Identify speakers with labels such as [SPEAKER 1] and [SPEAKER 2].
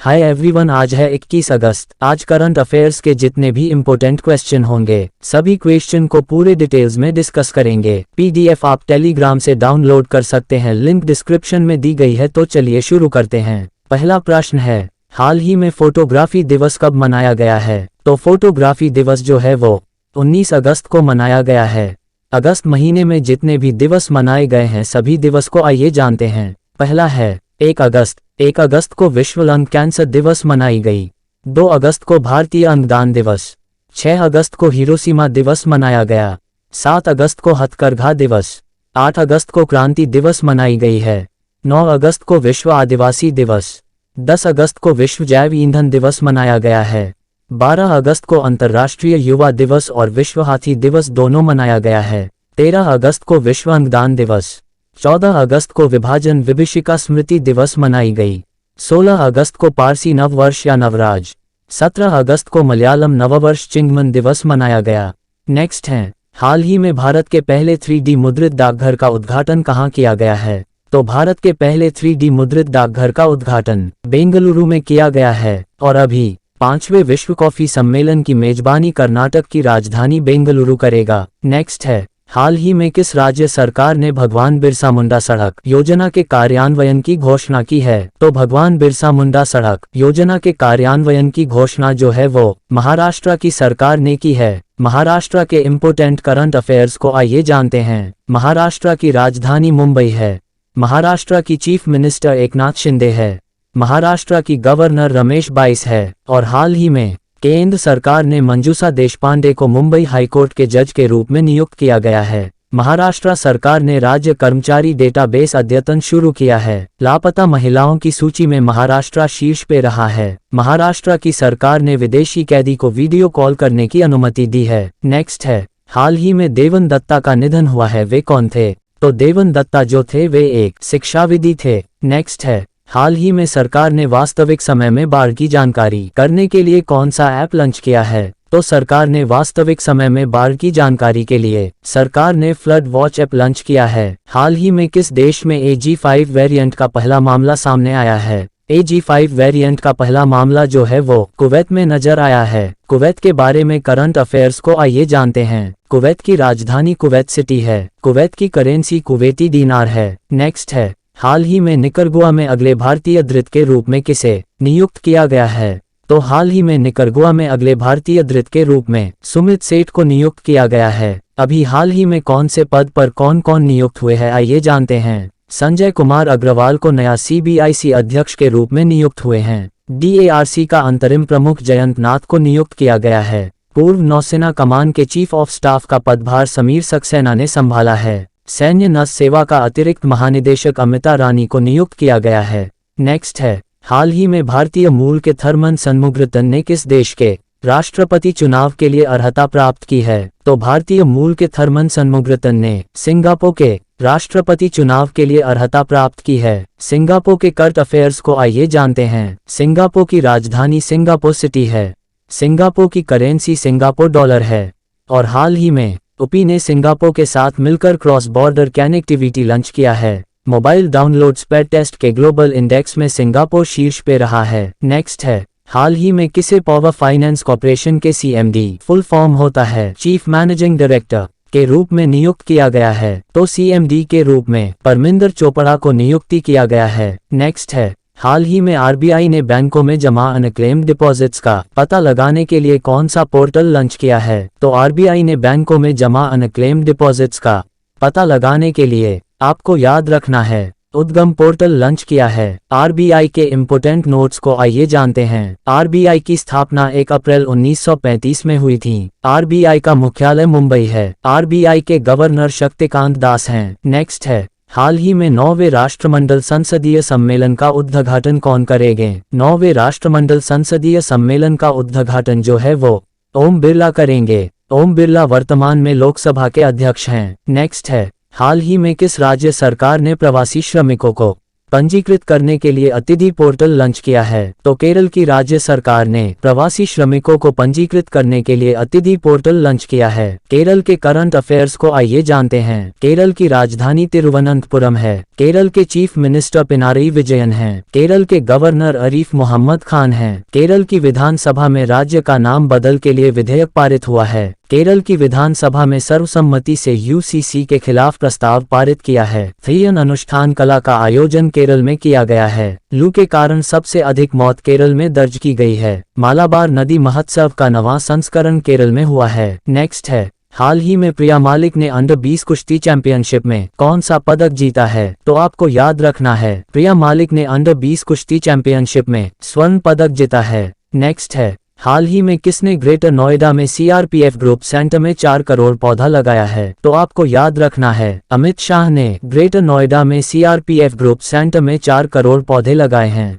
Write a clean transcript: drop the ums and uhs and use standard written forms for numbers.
[SPEAKER 1] Hi everyone, आज है 21 अगस्त। आज करंट अफेयर्स के जितने भी इम्पोर्टेंट क्वेश्चन होंगे सभी क्वेश्चन को पूरे डिटेल्स में डिस्कस करेंगे। पीडीएफ आप टेलीग्राम से डाउनलोड कर सकते हैं, लिंक डिस्क्रिप्शन में दी गई है। तो चलिए शुरू करते हैं। पहला प्रश्न है, हाल ही में फोटोग्राफी दिवस कब मनाया गया है? तो फोटोग्राफी दिवस जो है वो 19 अगस्त को मनाया गया है। अगस्त महीने में जितने भी दिवस मनाए गए हैं सभी दिवस को आइए जानते हैं। पहला है 1 अगस्त। 1 अगस्त को विश्व लंग कैंसर दिवस मनाई गई। 2 अगस्त को भारतीय अंगदान दिवस। 6 अगस्त को हिरोशिमा दिवस मनाया गया। 7 अगस्त को हथकरघा दिवस। 8 अगस्त को क्रांति दिवस मनाई गई है। 9 अगस्त को विश्व आदिवासी दिवस। 10 अगस्त को विश्व जैव ईंधन दिवस मनाया गया है। 12 अगस्त को अंतर्राष्ट्रीय युवा दिवस और विश्व हाथी दिवस दोनों मनाया गया है। 13 अगस्त को विश्व अंगदान दिवस। 14 अगस्त को विभाजन विभीषिका स्मृति दिवस मनाई गई। 16 अगस्त को पारसी नववर्ष या नवराज। 17 अगस्त को मलयालम नववर्ष चिंगमन दिवस मनाया गया। नेक्स्ट है, हाल ही में भारत के पहले 3D मुद्रित डाकघर का उद्घाटन कहाँ किया गया है? तो भारत के पहले 3D मुद्रित डाकघर का उद्घाटन बेंगलुरु में किया गया है। और अभी 5वें विश्व कॉफी सम्मेलन की मेजबानी कर्नाटक की राजधानी बेंगलुरु करेगा। नेक्स्ट है, हाल ही में किस राज्य सरकार ने भगवान बिरसा मुंडा सड़क योजना के कार्यान्वयन की घोषणा की है? तो भगवान बिरसा मुंडा सड़क योजना के कार्यान्वयन की घोषणा जो है वो महाराष्ट्र की सरकार ने की है। महाराष्ट्र के इम्पोर्टेंट करंट अफेयर्स को आइए जानते हैं। महाराष्ट्र की राजधानी मुंबई है। महाराष्ट्र की चीफ मिनिस्टर एकनाथ शिंदे है। महाराष्ट्र की गवर्नर रमेश बाइस है। और हाल ही में केंद्र सरकार ने मंजूषा देशपांडे को मुंबई हाईकोर्ट के जज के रूप में नियुक्त किया गया है। महाराष्ट्र सरकार ने राज्य कर्मचारी डेटाबेस अद्यतन शुरू किया है। लापता महिलाओं की सूची में महाराष्ट्र शीर्ष पे रहा है। महाराष्ट्र की सरकार ने विदेशी कैदी को वीडियो कॉल करने की अनुमति दी है। नेक्स्ट है, हाल ही में देवन दत्ता का निधन हुआ है, वे कौन थे? तो देवन दत्ता जो थे वे एक शिक्षाविदी थे। नेक्स्ट है, हाल ही में सरकार ने वास्तविक समय में बाढ़ की जानकारी करने के लिए कौन सा ऐप लॉन्च किया है? तो सरकार ने वास्तविक समय में बाढ़ की जानकारी के लिए सरकार ने फ्लड वॉच ऐप लॉन्च किया है। हाल ही में किस देश में AG5 वेरिएंट का पहला मामला सामने आया है? AG5 वेरिएंट का पहला मामला जो है वो कुवैत में नजर आया है। कुवैत के बारे में करंट अफेयर्स को आइए जानते हैं। कुवैत की राजधानी कुवैत सिटी है। कुवैत की करेंसी कुवैती दीनार है। नेक्स्ट है, हाल ही में निकरगुआ में अगले भारतीय दूत के रूप में किसे नियुक्त किया गया है? तो हाल ही में निकरगुआ में अगले भारतीय दूत के रूप में सुमित सेठ को नियुक्त किया गया है। अभी हाल ही में कौन से पद पर कौन कौन नियुक्त हुए हैं आइए जानते हैं। संजय कुमार अग्रवाल को नया CBIC अध्यक्ष के रूप में नियुक्त हुए हैं। DARC का अंतरिम प्रमुख जयंत नाथ को नियुक्त किया गया है। पूर्व नौसेना कमान के चीफ ऑफ स्टाफ का पदभार समीर सक्सेना ने संभाला है। सैन्य नौसेना सेवा का अतिरिक्त महानिदेशक अमिता रानी को नियुक्त किया गया है। नेक्स्ट है, हाल ही में भारतीय मूल के थर्मन षणमुगरत्न ने किस देश के राष्ट्रपति चुनाव के लिए अर्हता प्राप्त की है? तो भारतीय मूल के थर्मन षणमुगरत्न ने सिंगापुर के राष्ट्रपति चुनाव के लिए अर्हता प्राप्त की है। सिंगापुर के करंट अफेयर्स को आइए जानते हैं। सिंगापुर की राजधानी सिंगापुर सिटी है। सिंगापुर की करेंसी सिंगापुर डॉलर है। और हाल ही में यूपी ने सिंगापुर के साथ मिलकर क्रॉस बॉर्डर कनेक्टिविटी लॉन्च किया है। मोबाइल डाउनलोड स्पीड टेस्ट के ग्लोबल इंडेक्स में सिंगापुर शीर्ष पे रहा है। नेक्स्ट है, हाल ही में किसे पावर फाइनेंस कॉर्पोरेशन के CMD फुल फॉर्म होता है चीफ मैनेजिंग डायरेक्टर के रूप में नियुक्त किया गया है? तो CMD के रूप में परमिंदर चोपड़ा को नियुक्ति किया गया है। नेक्स्ट है, हाल ही में RBI ने बैंकों में जमा अनक्लेम्ड डिपॉजिट्स का पता लगाने के लिए कौन सा पोर्टल लॉन्च किया है? तो RBI ने बैंकों में जमा अनक्लेम्ड डिपॉजिट्स का पता लगाने के लिए आपको याद रखना है उद्गम पोर्टल लॉन्च किया है। RBI के इम्पोर्टेंट नोट्स को आइए जानते हैं। RBI की स्थापना 1 अप्रैल 1935 में हुई थी। RBI का मुख्यालय मुंबई है। RBI के गवर्नर शक्तिकांत दास हैं। नेक्स्ट है, हाल ही में 9वें राष्ट्रमंडल संसदीय सम्मेलन का उद्घाटन कौन करेंगे? 9वें राष्ट्रमंडल संसदीय सम्मेलन का उद्घाटन जो है वो ओम बिरला करेंगे। ओम बिरला वर्तमान में लोकसभा के अध्यक्ष हैं। नेक्स्ट है, हाल ही में किस राज्य सरकार ने प्रवासी श्रमिकों को पंजीकृत करने के लिए अतिथि पोर्टल लॉन्च किया है। तो केरल की राज्य सरकार ने प्रवासी श्रमिकों को पंजीकृत करने के लिए अतिथि पोर्टल लॉन्च किया है। केरल के करंट अफेयर्स को आइए जानते हैं। केरल की राजधानी तिरुवनंतपुरम है। केरल के चीफ मिनिस्टर पिनारई विजयन हैं। केरल के गवर्नर आरिफ मोहम्मद खान हैं। केरल की विधानसभा में राज्य का नाम बदल के लिए विधेयक पारित हुआ है। केरल की विधानसभा में सर्वसम्मति से यूसीसी के खिलाफ प्रस्ताव पारित किया है। थ्रियन अनुष्ठान कला का आयोजन केरल में किया गया है। लू के कारण सबसे अधिक मौत केरल में दर्ज की गई है। मालाबार नदी महोत्सव का नवां संस्करण केरल में हुआ है। नेक्स्ट है, हाल ही में प्रिया मालिक ने अंडर 20 कुश्ती चैंपियनशिप में कौन सा पदक जीता है? तो आपको याद रखना है, प्रिया मालिक ने अंडर 20 कुश्ती चैंपियनशिप में स्वर्ण पदक जीता है। नेक्स्ट है, हाल ही में किसने ग्रेटर नोएडा में सीआरपीएफ ग्रुप सेंटर में 4 करोड़ पौधा लगाया है? तो आपको याद रखना है, अमित शाह ने ग्रेटर नोएडा में सीआरपीएफ ग्रुप सेंटर में 4 करोड़ पौधे लगाए हैं।